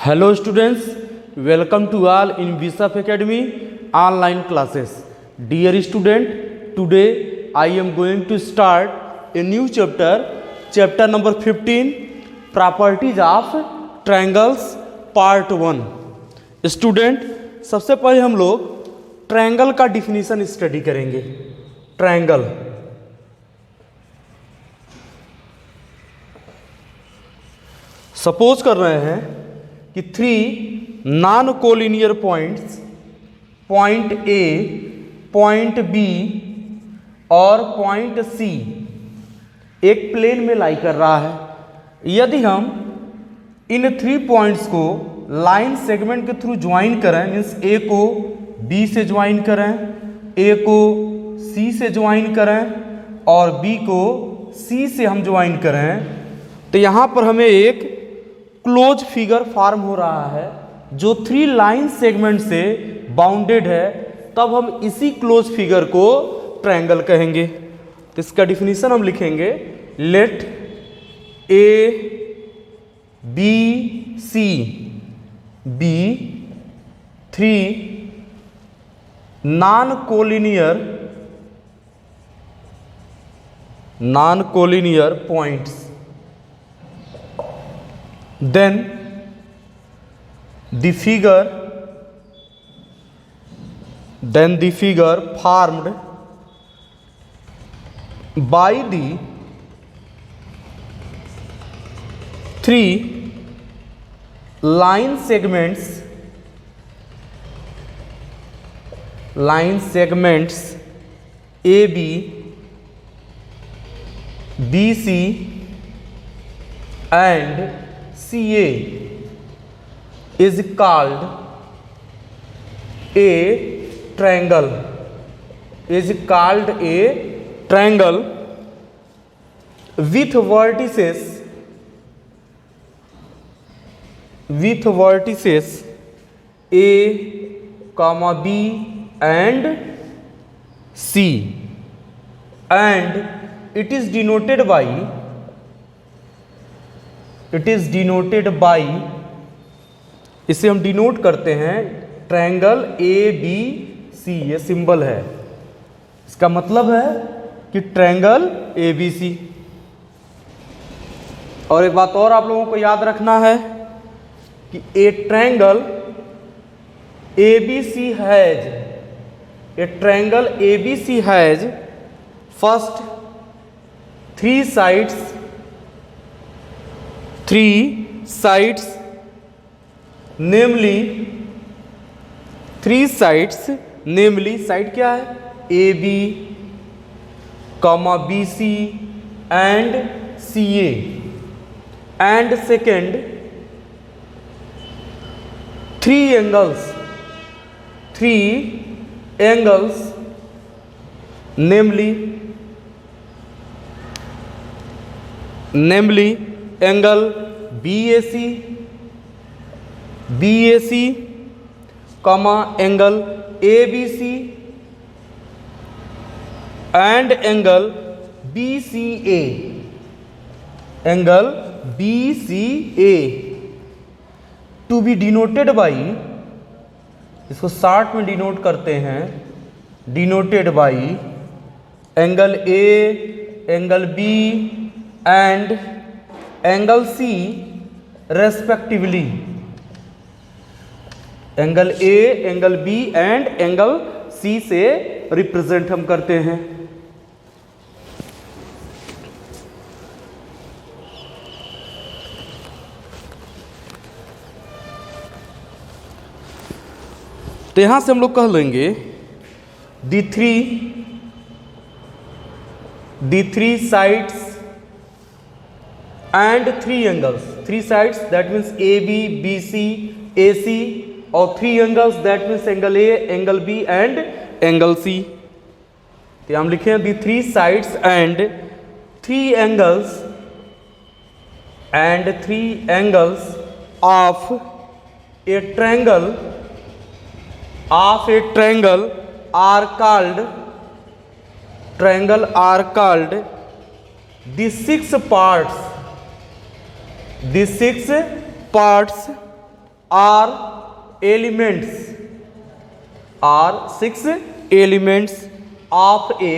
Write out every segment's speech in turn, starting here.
Hello students, welcome to all in VSAF Academy online classes. Dear student, today I am going to start a new chapter number 15, Properties of Triangles Part 1. Student, सबसे पहले हम लोग triangle का definition study करेंगे. Triangle suppose कर रहे हैं कि 3 non collinear points, point A, point B और पॉइंट सी एक प्लेन में लाई कर रहा है. यदि हम इन 3 पॉइंट्स को लाइन सेगमेंट के थ्रू ज्वाइन करें, मीन्स ए को बी से ज्वाइन करें, ए को सी से ज्वाइन करें और बी को सी से हम ज्वाइन करें, तो यहाँ पर हमें एक क्लोज फिगर फॉर्म हो रहा है जो 3 लाइन सेगमेंट से बाउंडेड है. तब हम इसी क्लोज फिगर को ट्रायंगल कहेंगे. तो इसका डिफिनीशन हम लिखेंगे, let A B C be 3 non collinear points, then the figure formed by the 3 line segments AB, BC and CA is called a triangle. With vertices A, B and C, and it is denoted by इसे हम denote करते हैं triangle A B सी. ये symbol है, इसका मतलब है कि ट्रायंगल ए बी सी. और एक बात और आप लोगों को याद रखना है कि a triangle A B C has first 3 sides, namely side क्या है, A B, B C and C A. And second 3 angles, namely angle BAC, angle ABC and angle BCA. To be denoted by, इसको short में denote करते हैं, denoted by angle A, angle B and angle C respectively. Angle A, angle B and angle C से represent हम करते हैं. तो यहां से हम लोग कह लेंगे the three sides and 3 angles. 3 sides that means AB, BC, AC, और 3 angles that means angle A, angle B and angle C. तो हम लिखें the 3 sides and 3 angles of a triangle are called the 6 parts are six elements of a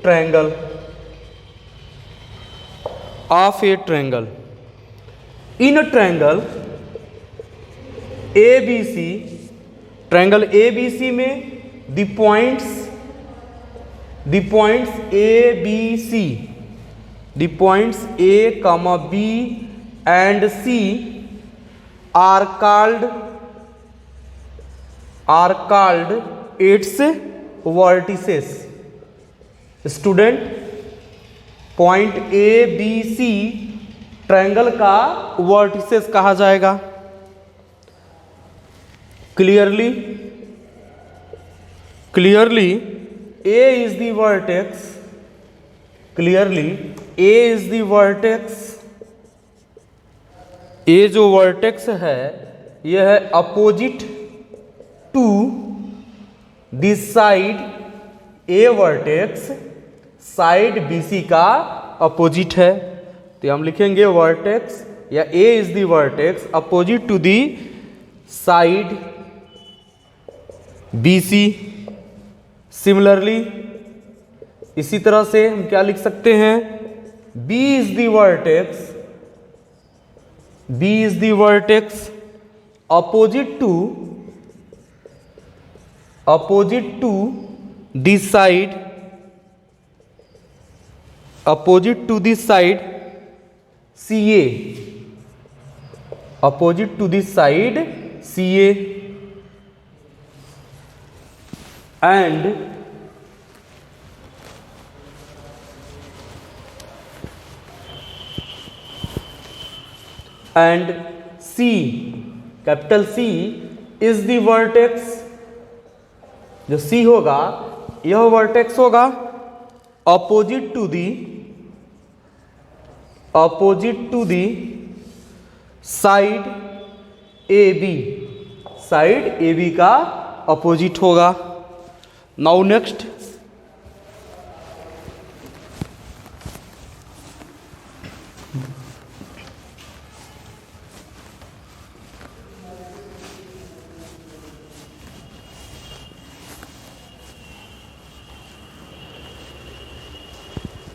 triangle in triangle ABC, triangle ABC में the points A, B and C are called its vertices. Student, point ABC triangle का vertices कहा जाएगा। Clearly A is the vertex, A जो vertex है यह है opposite to this side, A vertex side BC का opposite है, तो हम लिखेंगे वर्टेक्स या A is the vertex opposite to the side BC। Similarly इसी तरह से हम क्या लिख सकते हैं, B is the vertex opposite to this side CA, and C, capital C is the vertex, जो C होगा यह वर्टेक्स होगा opposite to the side AB का अपोजिट होगा। Now next,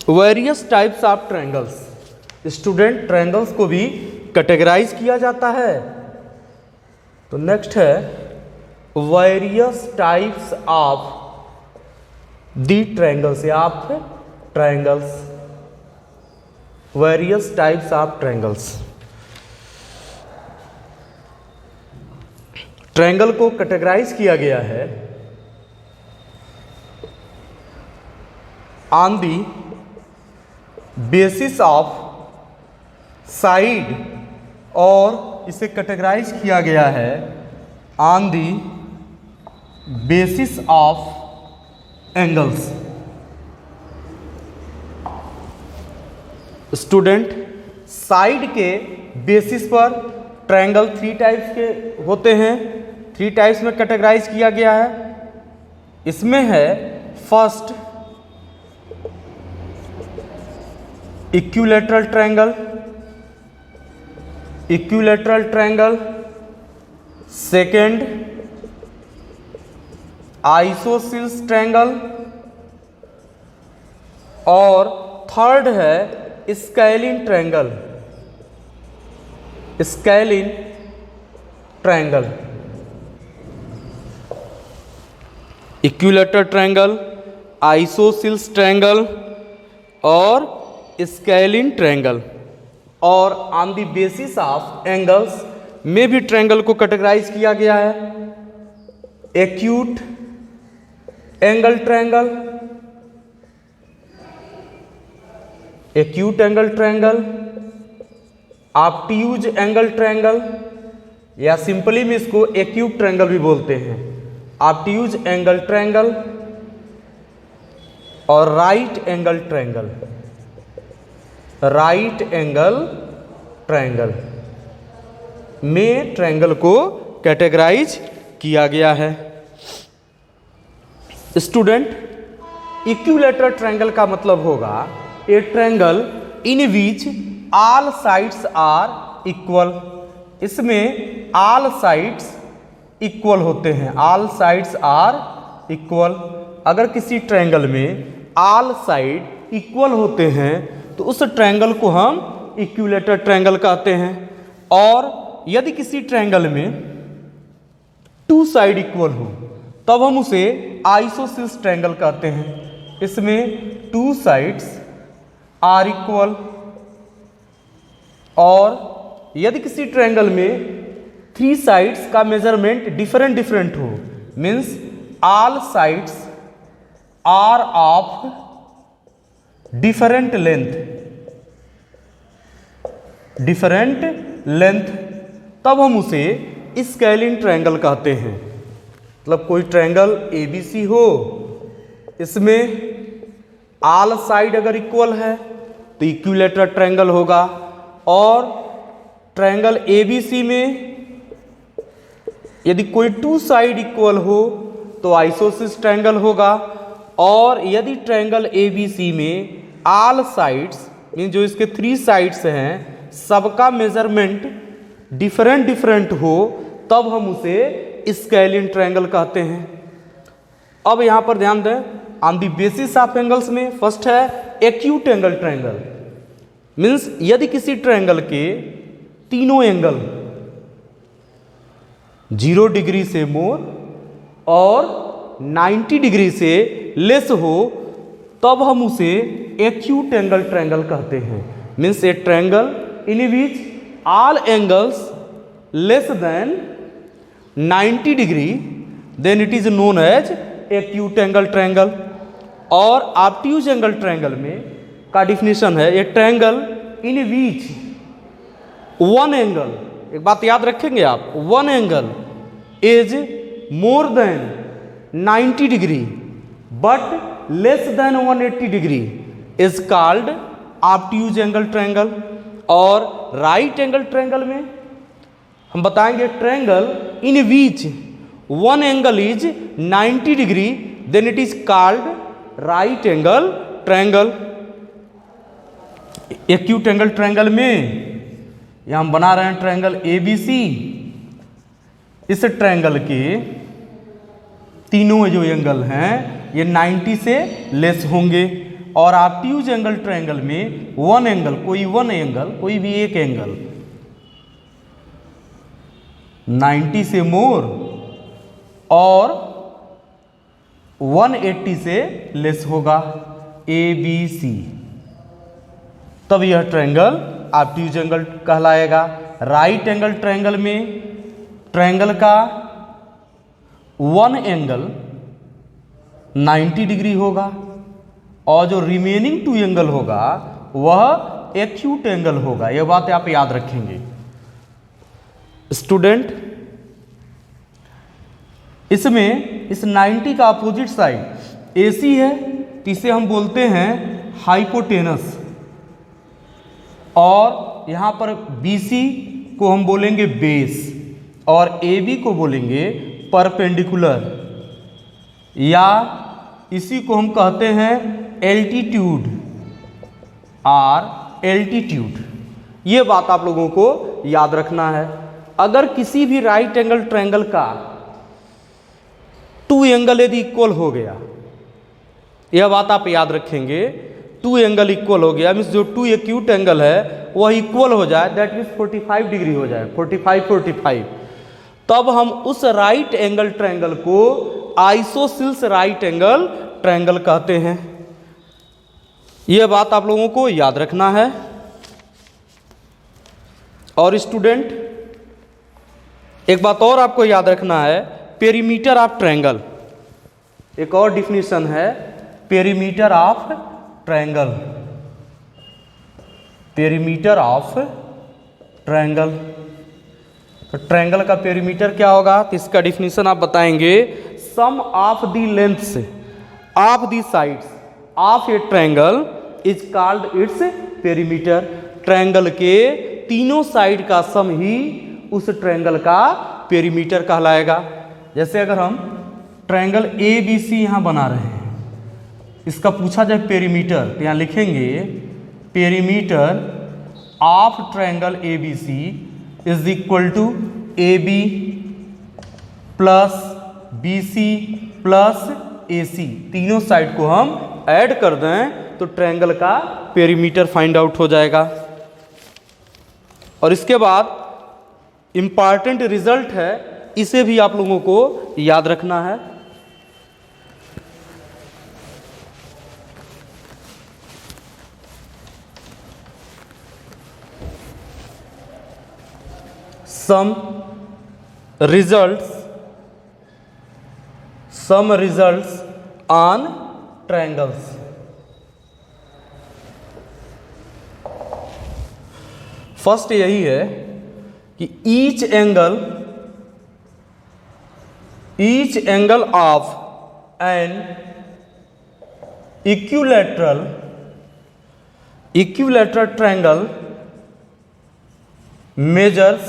various types of triangles. Student, triangles को भी categorise किया जाता है, तो नेक्स्ट है various types of the triangles या of triangles. Various types of triangles, triangle को कैटेगराइज किया गया है on the basis of side, और इसे कैटेगराइज किया गया है on the basis of angles. Student, side के बेसिस पर ट्रायंगल 3 टाइप्स के होते हैं, 3 टाइप्स में कैटेगराइज किया गया है। इसमें है first equilateral triangle, second isosceles triangle, और थर्ड है scalene triangle. Equilateral triangle, isosceles triangle और स्केलिन ट्रायंगल। और on the basis of angles में भी ट्रायंगल को कैटेगराइज किया गया है। Acute angle triangle, obtuse angle triangle, या सिंपली में इसको एक्यूट ट्रायंगल भी बोलते हैं, ऑब्ट्यूज एंगल ट्रायंगल, और राइट एंगल ट्रायंगल में ट्रायंगल को कैटेगराइज किया गया है। स्टूडेंट, इक्विलैटरल ट्रायंगल का मतलब होगा a triangle in which all sides are equal. इसमें ऑल साइड्स इक्वल होते हैं, ऑल साइड्स आर इक्वल। अगर किसी ट्रायंगल में ऑल साइड इक्वल होते हैं तो उस ट्रायंगल को हम इक्विलेटरल ट्रायंगल कहते हैं। और यदि किसी ट्रायंगल में टू साइड इक्वल हो तब हम उसे आइसोसेलेस ट्रायंगल कहते हैं। इसमें टू साइड्स आर इक्वल। और यदि किसी ट्रायंगल में थ्री साइड्स का मेजरमेंट डिफरेंट डिफरेंट हो, means all sides are of different length, तब हम उसे स्केलिन ट्रायंगल कहते हैं। मतलब कोई ट्रायंगल ABC हो, इसमें ऑल साइड अगर इक्वल है तो इक्विलेटरल ट्रायंगल होगा। और ट्रायंगल ABC में यदि कोई टू साइड इक्वल हो तो आइसोसेलेस ट्रायंगल होगा। और यदि ट्रायंगल ABC में ऑल साइड्स मीन जो इसके थ्री साइड्स हैं सबका मेजरमेंट डिफरेंट डिफरेंट हो तब हम उसे स्केलिन ट्रायंगल कहते हैं। अब यहाँ पर ध्यान दें, on the basis of angles में फर्स्ट है एक्यूट एंगल ट्रायंगल। मीन्स यदि किसी ट्रायंगल के तीनों एंगल 0 डिग्री से मोर और 90 डिग्री से लेस हो तब हम उसे एक्यूट एंगल ट्रायंगल कहते हैं। Means a triangle in which all angles less than 90 degree, then it is known as acute angle triangle. और ऑब्ट्यूज एंगल ट्रायंगल में का डिफिनेशन है a triangle in which one angle, एक बात याद रखेंगे आप, one angle is more than 90 degree but less than 180 degree is called obtuse angle triangle. और राइट एंगल ट्रायंगल में हम बताएंगे triangle in which one angle is 90 degree, then it is called right angle triangle. Acute angle triangle में यहां हम बना रहे हैं ट्रायंगल ABC। इस ट्रायंगल के तीनों जो एंगल हैं ये 90 से लेस होंगे। और ऑब्ट्यूज एंगल ट्रायंगल में वन एंगल कोई भी एक एंगल 90 से मोर और 180 से लेस होगा, ABC, तब यह ट्रायंगल ऑब्ट्यूज एंगल कहलाएगा। राइट एंगल ट्रायंगल में ट्रायंगल का वन एंगल 90 डिग्री होगा और जो रिमेनिंग टू एंगल होगा वह एक्यूट एंगल होगा। यह बात आप याद रखेंगे स्टूडेंट। इसमें इस 90 का अपोजिट साइड AC है तो इसे हम बोलते हैं हाइपोटेनस। और यहाँ पर BC को हम बोलेंगे बेस और AB को बोलेंगे परपेंडिकुलर, या इसी को हम कहते हैं एल्टीट्यूड और एल्टीट्यूड। ये बात आप लोगों को याद रखना है। अगर किसी भी राइट एंगल ट्रायंगल का टू एंगल यदि इक्वल हो गया, यह बात आप याद रखेंगे, टू एंगल इक्वल हो गया मीन्स जो टू एक्यूट एंगल है वह इक्वल हो जाए, दैट मीन्स 45 डिग्री हो जाए, 45, तब हम उस राइट एंगल ट्रायंगल को आइसोसेलेस राइट एंगल ट्रायंगल कहते हैं। यह बात आप लोगों को याद रखना है। और स्टूडेंट एक बात और आपको याद रखना है, पेरीमीटर ऑफ ट्रायंगल। एक और डिफिनीशन है perimeter of triangle. Perimeter of triangle, तो ट्रायंगल का पेरीमीटर क्या होगा, तो इसका डिफिनीशन आप बताएंगे, sum of the lengths of the sides of a triangle is called its perimeter. Triangle के तीनों साइड का सम ही उस ट्रायंगल का पेरीमीटर कहलाएगा। जैसे अगर हम ट्रायंगल ABC यहाँ बना रहे हैं, इसका पूछा जाए पेरीमीटर, तो यहाँ लिखेंगे perimeter of triangle ABC is equal to AB plus BC plus AC, तीनों साइड को हम ऐड कर दें तो ट्रायंगल का पेरीमीटर फाइंड आउट हो जाएगा। और इसके बाद इंपॉर्टेंट रिजल्ट है, इसे भी आप लोगों को याद रखना है। some results on triangles। First यही है कि each angle of an equilateral triangle measures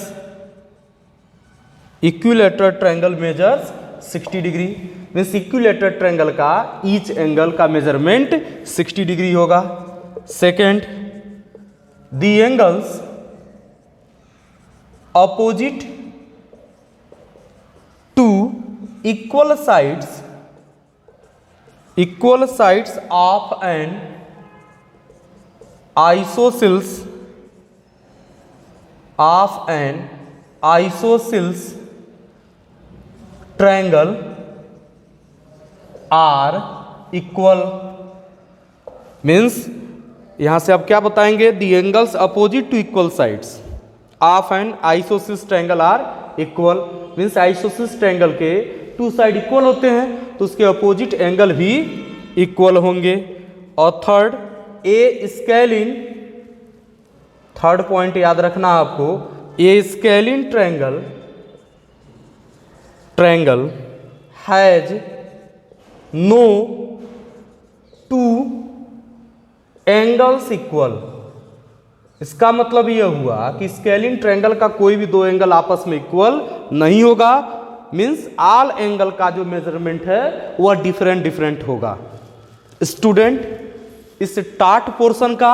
60 degree. Means equilateral triangle का ईच एंगल का मेजरमेंट 60 डिग्री होगा। Second, the angles opposite to equal sides of an isosceles triangle are equal। Means यहां से आप क्या बताएंगे, the angles opposite to equal sides of an आइसोसिस triangle are equal. Means आइसोसिस ट्रायंगल के टू साइड इक्वल होते हैं तो उसके अपोजिट एंगल भी इक्वल होंगे। और third, a scalene, third point याद रखना आपको, a scalene triangle has no two angles equal. इसका मतलब यह हुआ कि स्केलिन ट्रायंगल का कोई भी दो एंगल आपस में इक्वल नहीं होगा। मीन्स ऑल एंगल का जो मेजरमेंट है वह डिफरेंट होगा। स्टूडेंट, इस टार्ट पोर्शन का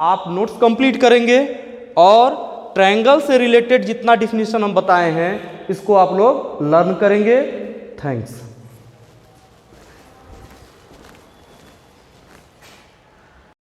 आप नोट्स कंप्लीट करेंगे और ट्रायंगल से रिलेटेड जितना डिफिनीशन हम बताए हैं इसको आप लोग लर्न करेंगे। थैंक्स।